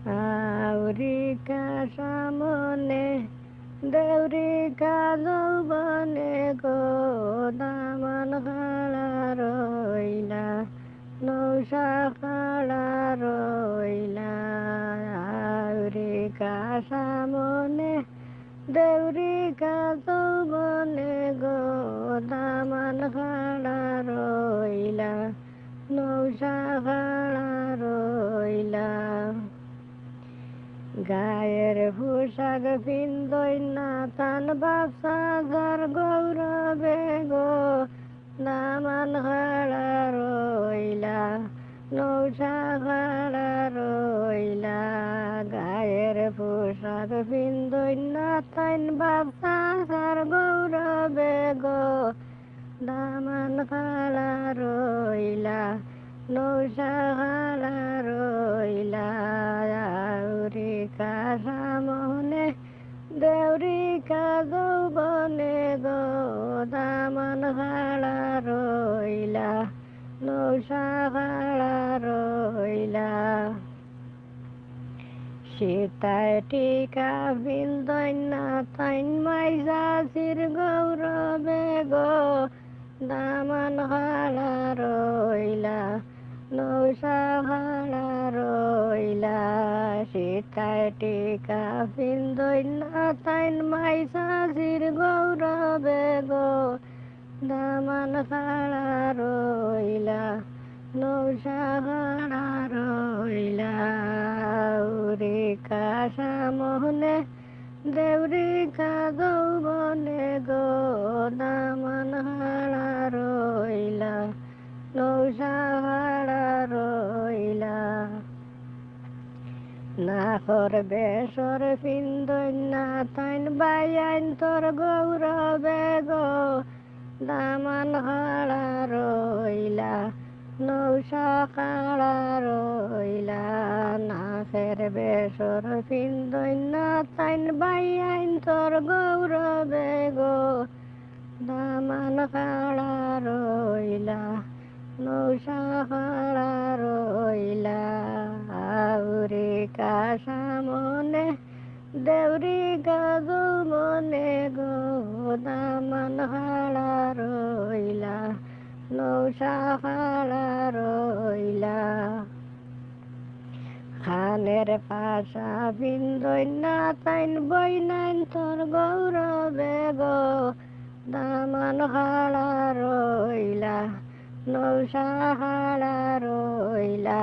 আউরিকা সামনে দেউরিকা যৌবনে গো দামান খাড়া রইলা নৌসা খাড়া রইলা আউরিকা সামনে দেউরিকা যৌবনে গো দামান খাড়া রইলা নৌসা খাড়া রইলা গায়ের পোশাক পিন্দই না তান বাসা ঘর গৌরবে গো দামান খাড়া রইলা নৌসা খাড়া রইলা গায়ের পোশাক পিন্দই না তান বাসা ঘর গৌরবে গো দামান খাড়া রইলা নৌসা খাড়া রইলা আউরিকা সামনে দেউরিকা যৌবনে গো দামান খাড়া রইলা নৌসা খাড়া রইলা সীতায় টিকা বিন্দই না তাইন মাইজাসির গৌরবে গো দামান খাড়া রইলা নৌসা খাড়া রইলা সীতায় টিকা বিন্দই না তাইন মাইজাসির গৌরবে গো দামান খাড়া রইলা নৌসা খাড়া রইলা আউরিকা সামনে দেউরিকা যৌবনে গো দামান খাড়া রইলা নৌসা খাড়া রইলা না করবে সর পিন্দই না তাইন বাইন তোর গৌরবে গো দামান খাড়া রইলা নৌসা খাড়া রইলা না করবে সর পিন্দই না তাইন বাইন তোর গৌরবে গো দামান খাড়া রইলা নৌসা খাড়া রইলা আউরিকা সামনে দেউরিকা যৌবনে গো দামান খাড়া রইলা নৌসা খাড়া রইলা খানের পাশা বিন্দই না তাইন বই নাইন তোর গৌরবে গো দামান খাড়া রইলা নৌসা খাড়া রইলা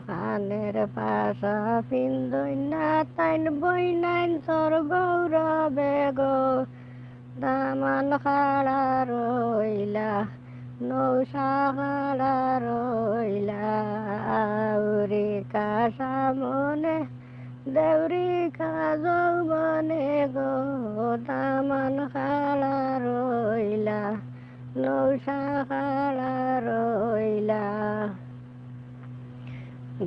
খানের পাশা বিন্দই না তাইন বই নাইন তোর গৌরবে গো দামান খাড়া রইলা নৌসা খাড়া রইলা আউরিকা সামনে দেউরিকা যৌবনে গো দামান খাড়া রইলা নৌসা খাড়া রইলা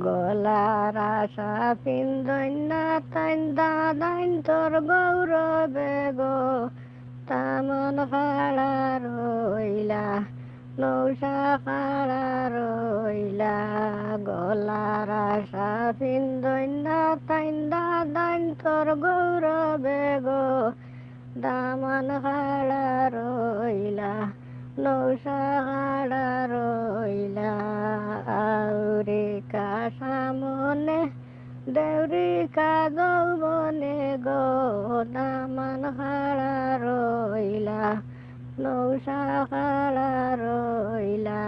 গলার আশা পিন্দই না তাইন দাদাইন তোর গৌরবে গো দামান খাড়া রইলা নৌসা খাড়া রইলা গলার আশা পিন্দই না তাইন দাদাইন তোর গৌরবে গো দামান খাড়া রইলা নৌসা খাড়া রইলা আউরিকা সামনে দেউরিকা যৌবনে গো দামান খাড়া রইলা নৌসা খাড়া রইলা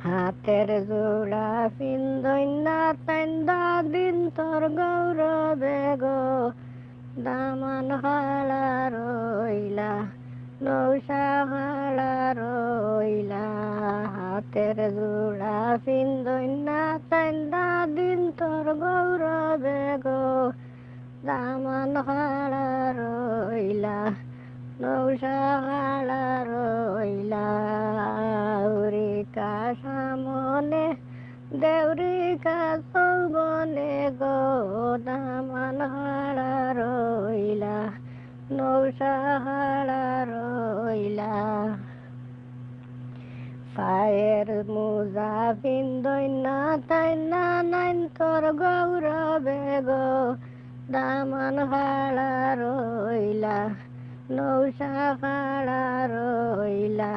হাতের জোড়া পিন্দই না তাইন দাদিন তোর গৌরবে গো দামান খাড়া রইলা নৌসা খাড়া রইলা হাতের জোড়া পিন্দই না তাইন দাদিন তোর গৌরবে গো দামান খাড়া রইলা নৌসা খাড়া রইলা আউরিকা সামনে দেউরিকা যৌবনে গো দামান খাড়া রইলা নৌসা খাড়া রইলা পায়ের মোজা পিন্দই না তাই না নাইন তোর গৌরবে গো দামান খাড়া রইলা নৌসা খাড়া রইলা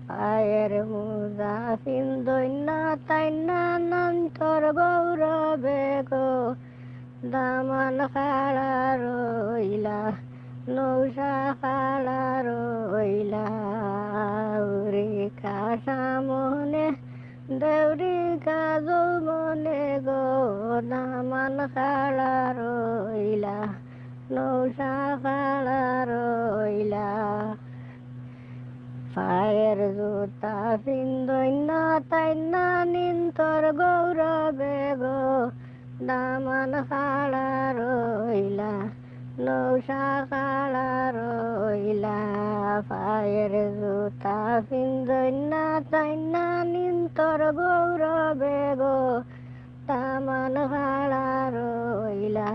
পায়ের মোজা পিন্দই না তাই না নাম তোর গৌরবে গো দামান খাড়া রইলা নৌসা খাড়া রইলা উরি কাশা মনে দেউরি কাজল মনে গো দামান খাড়া রইলা নৌসা খাড়া রইলা পায়ের জুতা পিন্দই না তাই না নিন তোর গৌরবে গো দামান খাড়া রইলা নৌসা খাড়া রইলা পায়ের জুতা পিন্দই না তাই না নিন তোর গৌরবে গো দামান খাড়া রইলা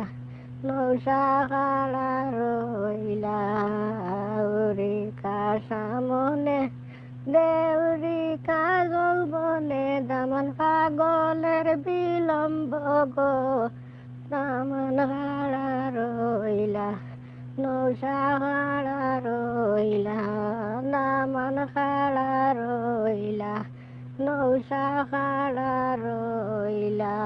নৌসা খাড়া রইলা উরি কাশা মনে দেউরি কাজল বনে দামান পাগলের বিলম্ব গো দামান খাড়া রইলা নৌসা খাড়া রইলা দামান খাড়া রইলা নৌসা খাড়া রইলা।